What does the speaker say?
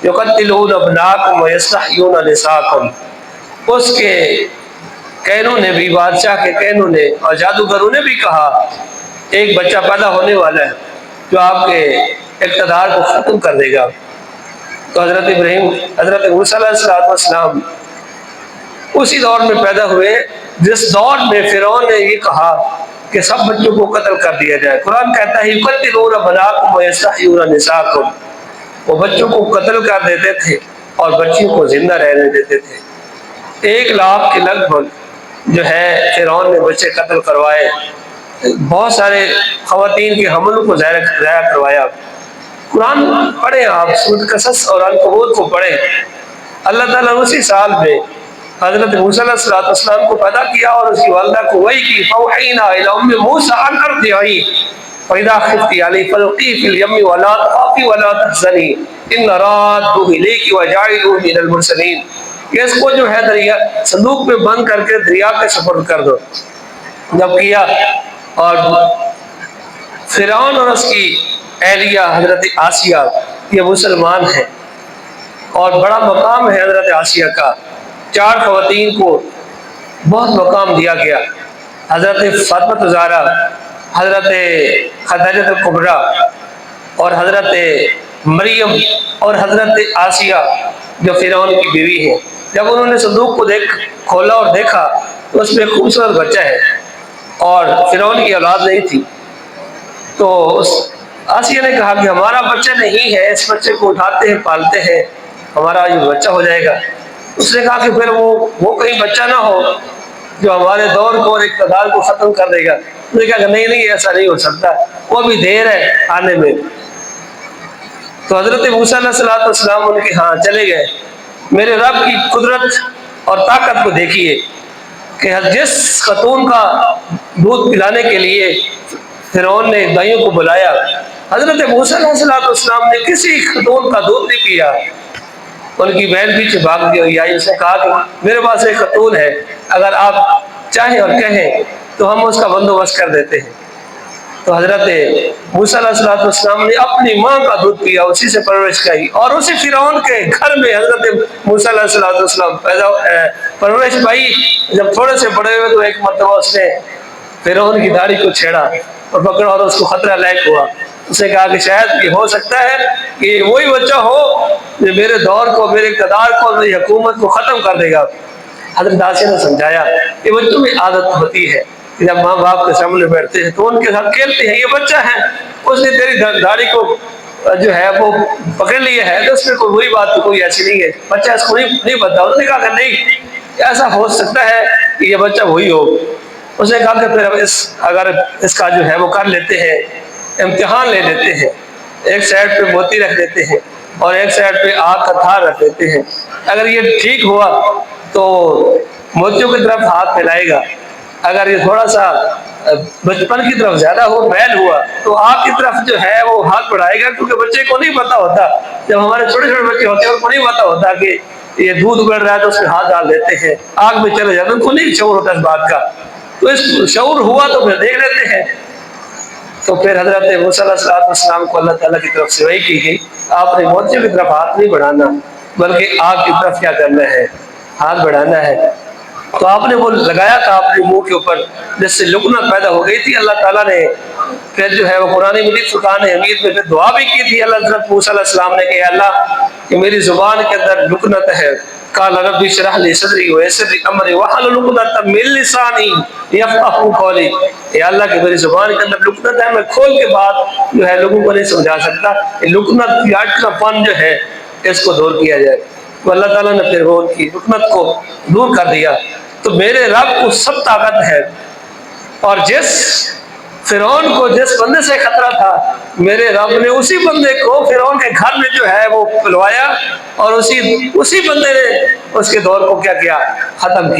یقتلون ابناکم ویستحیون نساکم، اس کے کہنوں نے بھی، بادشاہ کے کہنوں نے اور جادوگروں نے بھی کہا ایک بچہ پیدا ہونے والا ہے جو آپ کے اقتدار کو ختم کر دے گا۔ تو حضرت موسیٰ علیہ السلام اسی دور میں پیدا ہوئے جس دور میں فرعون نے یہ کہا کہ سب بچوں کو قتل کر دیا جائے۔ قرآن کہتا ہے یقتلون ابناکم ویستحیون نساکم، وہ بچوں کو قتل کر دیتے تھے اور بچیوں کو زندہ رہنے دیتے تھے۔ 1 لاکھ کے لگ بھگ جو ہے فرعون نے بچے قتل کروائے، بہت سارے خواتین کے حملوں کو ضائع کروایا۔ قرآن پڑھیں آپ، سورۃ قصص اور عنکبوت کو پڑھیں۔ اللہ تعالیٰ نے اسی سال میں حضرت موسیٰ علیہ السلام کو پیدا کیا اور اس کی والدہ کو وحی کی، فَأَوْحَيْنَا إِلَىٰ أُمِّ مُوسَىٰ أَنْ أَرْضِعِيهِ فَإِذَا خِفْتِ عَلَيْهِ فَأَلْقِيهِ فِي الْيَمِّ وَلَا تَخَافِي وَلَا تَحْزَنِي إِنَّا رَادُّوهُ إِلَيْكِ وَجَاعِلُوهُ مِنَ الْمُرْسَلِينَ، کہ اس کو جو ہے دریا صندوق میں بند کر کے دریا کے سپرد کر دو۔ جب کیا، اور فرعون اور اس کی اہلیہ حضرت آسیہ یہ مسلمان ہیں اور بڑا مقام ہے حضرت آسیہ کا، 4 خواتین کو بہت مقام دیا گیا، حضرت فاطمہ الزہرا، حضرت خدیجہ الکبریٰ اور حضرت مریم اور حضرت آسیہ جو فرعون کی بیوی ہے۔ جب انہوں نے صندوق کو کھولا اور دیکھا تو اس میں ایک خوبصورت بچہ ہے اور فرعون کی اولاد نہیں تھی، تو آسیہ نے کہا کہ ہمارا بچہ نہیں ہے، اس بچے کو اٹھاتے ہیں پالتے ہیں، ہمارا یہ بچہ ہو جائے گا۔ اس نے کہا کہ پھر وہ کہیں بچہ نہ ہو جو ہمارے دور کو اور اقتدار کو ختم کر دے گا۔ اس نے کہا کہ نہیں ایسا نہیں ہو سکتا، وہ بھی دیر ہے آنے میں۔ تو حضرت موسیٰ علیہ السلام ان کے ہاں چلے گئے۔ میرے رب کی قدرت اور طاقت کو دیکھیے کہ جس خاتون کا دودھ پلانے کے لیے فرعون نے دائیوں کو بلایا، حضرت موسیٰ علیہ السلام نے کسی خاتون کا دودھ نہیں پیا۔ ان کی بہن پیچھے بھاگ گئی آئی، اس نے کہا کہ میرے پاس ایک خاتون ہے، اگر آپ چاہیں اور کہیں تو ہم اس کا بندوبست کر دیتے ہیں۔ تو حضرت موسیٰ علیہ السلام نے اپنی ماں کا دودھ پیا، اسی سے پرورش کی، اور اسی فرعون کے گھر میں حضرت موسیٰ علیہ السلام پرورش پائی۔ جب تھوڑے سے بڑے ہوئے تو ایک مرتبہ اس نے فرعون کی داڑھی کو چھیڑا اور پکڑا اور اس کو خطرہ لاحق ہوا۔ اس نے کہا کہ شاید یہ ہو سکتا ہے کہ وہی بچہ ہو جو میرے دور کو، میرے اقتدار کو، میری حکومت کو ختم کر دے گا۔ حضرت آسیہ نے سمجھایا کہ بچوں میں عادت ہوتی ہے کہ جب ماں باپ کے سامنے بیٹھتے ہیں تو ان کے ساتھ کھیلتے ہیں، یہ بچہ ہے، اس نے تیری داڑھی کو جو ہے وہ پکڑ لیا ہے تو اس میں کوئی بات کوئی ایسی نہیں ہے، بچہ اس کو نہیں پتا۔ اس نے کہا کہ نہیں، ایسا ہو سکتا ہے کہ یہ بچہ وہی ہو۔ اس نے کہا کہ پھر اگر اس کا جو ہے وہ کر لیتے ہیں، امتحان لے لیتے ہیں، ایک سائڈ پہ موتی رکھ دیتے ہیں اور ایک سائڈ پہ آگ کا تھار رکھ دیتے ہیں، اگر یہ ٹھیک ہوا تو موتیوں کی طرف ہاتھ پھیلائے گا، اگر یہ تھوڑا سا بچپن کی طرف زیادہ ہو، میل ہوا، تو آگ کی طرف جو ہے وہ ہاتھ بڑھائے گا، کیونکہ بچے کو نہیں پتا ہوتا، جب ہمارے چھوٹے چھوٹے بچے ہوتے ہیں ان کو نہیں پتا ہوتا کہ یہ دودھ ابل رہا ہے تو اس میں ہاتھ ڈال دیتے ہیں، آگ میں چلے جاتے ہیں، ان کو نہیں شعور ہوتا اس بات کا۔ تو اس شعور ہوا تو پھر دیکھ لیتے ہیں۔ تو پھر حضرت موسیٰ علیہ السلام کو اللہ تعالیٰ کی طرف سے وحی کی گئی، آپ نے موتیوں کی طرف ہاتھ نہیں بڑھانا بلکہ آگ کی طرف کیا کرنا ہے، ہاتھ بڑھانا ہے۔ تو آپ نے وہ لگایا تھا اپنے منہ کے اوپر جس سے لکنت پیدا ہو گئی تھی۔ اللہ تعالیٰ نے پھر جو ہے وہ قرآن مجید فرقان حمید میں پھر دعا بھی کی تھی حضرت موسیٰ علیہ السلام نے کہ اللہ کہ میری زبان کے اندر لکنت ہے، قال رب اشرح لي صدري ويسر لي امري واحلل عقدة من لساني يفقهوا قولي، اے اللہ کہ میری زبان کے اندر لکنت ہے، میں کھول کے بات جو ہے لوگوں کو نہیں سمجھا سکتا، لکنت یا اٹکا پن جو ہے اس کو دور کیا جائے۔ تو اللہ تعالیٰ نے پھر وہ ان کی لکنت کو دور کر دیا۔ تو میرے رب کو سب طاقت ہے، اور جس فرعون کو جس بندے سے خطرہ تھا، میرے رب نے اسی بندے کو فرعون کے گھر میں جو ہے وہ پلوایا، اور اسی بندے نے اس کے دور کو کیا کیا، ختم کیا۔